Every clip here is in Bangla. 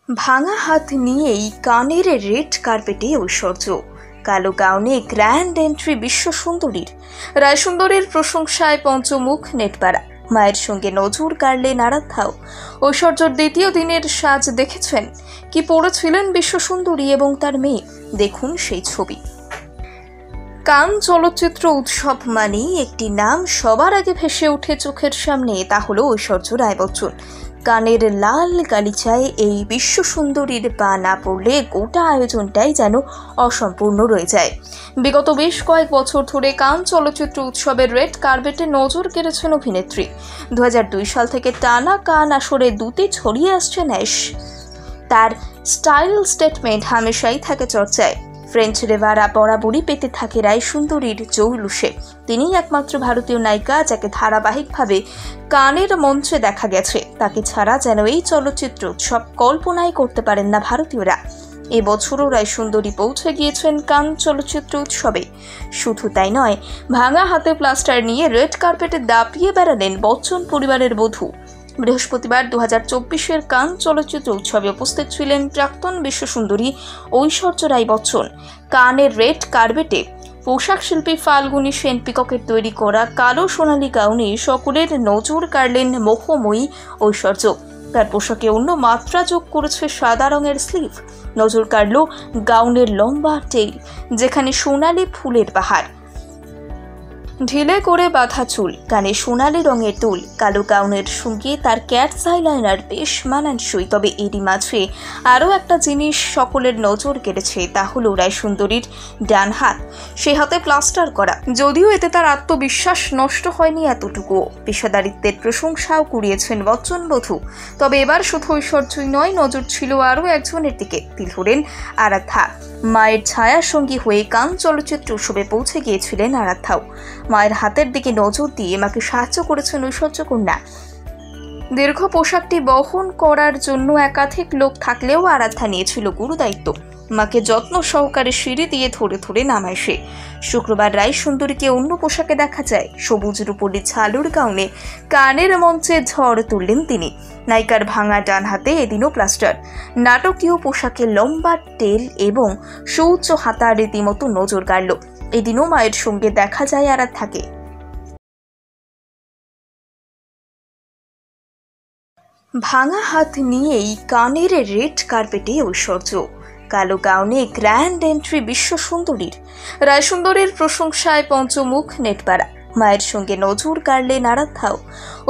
ভাঙা হাত নিয়েই কানের রেড কার্পেটে ঐশ্বর্য, কালো গাউনে গ্র্যান্ড এন্ট্রি বিশ্ব সুন্দরীর। রায়সুন্দরীর প্রশংসায় পঞ্চমুখ নেটপাড়া। মায়ের সঙ্গে নজর কাড়লেন আরাধ্যাও। ঐশ্বর্যর দ্বিতীয় দিনের সাজ দেখেছেন? কি পড়েছিলেন বিশ্ব সুন্দরী এবং তার মেয়ে? দেখুন সেই ছবি। কান চলচ্চিত্র উৎসব মানেই একটি নাম সবার আগে ভেসে ওঠে চোখের সামনে, তা হলো ঐশ্বর্য রায় বচ্চন। কানের লাল গালিচায় এই বিশ্ব সুন্দরীর পা না পড়লে গোটা আয়োজনটাই যেন অসম্পূর্ণ রয়ে যায়। বিগত বেশ কয়েক বছর ধরে কান চলচ্চিত্র উৎসবের রেড কার্পেটে নজর কেড়েছেন অভিনেত্রী। 2002 সাল থেকে টানা কান আসরে দুটি ছড়িয়ে আসছেন অ্যাশ। তার স্টাইল স্টেটমেন্ট হামেশাই থাকে চর্চায়। ফ্রেঞ্চ রেভারা বরাবরই পেতে থাকে রায়সুন্দরীর জৌলুসে। তিনিই একমাত্র ভারতীয় নায়িকা যাকে ধারাবাহিকভাবে কানের মঞ্চে দেখা গেছে। তাকে ছাড়া যেন এই চলচ্চিত্র উৎসব কল্পনাই করতে পারেন না ভারতীয়রা। এবছরও রায়সুন্দরী পৌঁছে গিয়েছেন কান চলচ্চিত্র উৎসবে। শুধু তাই নয়, ভাঙা হাতে প্লাস্টার নিয়ে রেড কার্পেটে দাপিয়ে বেড়ালেন বচ্চন পরিবারের বধূ। বৃহস্পতিবার 2024-এর কান চলচ্চিত্র উৎসবে উপস্থিত ছিলেন প্রাক্তন বিশ্ব সুন্দরী ঐশ্বর্য রায় বচ্চন। কানের রেড কার্পেটে পোশাক শিল্পী ফাল্গুনী সেন পিককের তৈরি করা কালো সোনালী গাউনে সকলের নজর কাড়লেন মোহময়ী ঐশ্বর্য। তার পোশাকে অন্য মাত্রা যোগ করেছে সাদা রঙের স্লিভ। নজর কাড়ল গাউনের লম্বা টেইল, যেখানে সোনালী ফুলের বাহার। ঢিলে করে বাঁধা চুল, কানে সোনালী রঙের দুল। কালো গাউনের সঙ্গে তার ক্যাটস আইলাইনার বেশ মানানসই। তবে এরই মাঝে আরও একটা জিনিস সকলের নজর কেড়েছে, তা হলো রায়সুন্দরীর ডান হাত। সে হাতে প্লাস্টার করা। যদিও এতে তার আত্মবিশ্বাস নষ্ট হয়নি এতটুকু, পেশাদারিত্বের প্রশংসাও কুড়িয়েছেন বচ্চন বধূ। তবে এবার শুধু ঐশ্বর্যই নয়, নজর ছিল আরও একজনের দিকে। তিনি হলেন আরাধ্যা। মায়ের ছায়া সঙ্গী হয়ে কান চলচ্চিত্র উৎসবে পৌঁছে গিয়েছিলেন আরাধ্যাও। মায়ের হাতের দিকে নজর দিয়ে মাকে সাহায্য করেছেন ঐশ্বর্য কন্যা। দীর্ঘ পোশাকটি বহন করার জন্য একাধিক লোক থাকলেও আরাধ্যা নিয়েছিল গুরুদায়িত্ব। মাকে যত্ন সহকারে সিঁড়ি দিয়ে ধরে ধরে নামায় সে। শুক্রবার রায়সুন্দরীকে অন্য পোশাকে দেখা যায়। সবুজ রূপলি ঝালুর গাউনে কানের মঞ্চে ঝড় তুললেন তিনি। নায়িকার ভাঙা ডান হাতে এদিনও প্লাস্টার। নাটকীয় পোশাকে লম্বা টেল এবং সুউচ্চ হাতা রীতিমতো নজর কাড়ল। এদিনও মায়ের সঙ্গে দেখা যায় আরাধ্যাকে। ভাঙা হাত নিয়েই কানের রেড কার্পেটে ঐশ্বর্য, কালো গাউনে গ্র্যান্ড এন্ট্রি বিশ্ব সুন্দরীর। রায়সুন্দরীর প্রশংসায় পঞ্চমুখ নেটপাড়া। মায়ের সঙ্গে নজর কাড়লেন আরাধ্যাও।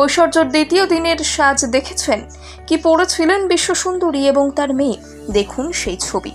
ঐশ্বর্যর দ্বিতীয় দিনের সাজ দেখেছেন? কি পড়েছিলেন বিশ্ব সুন্দরী এবং তার মেয়ে? দেখুন সেই ছবি।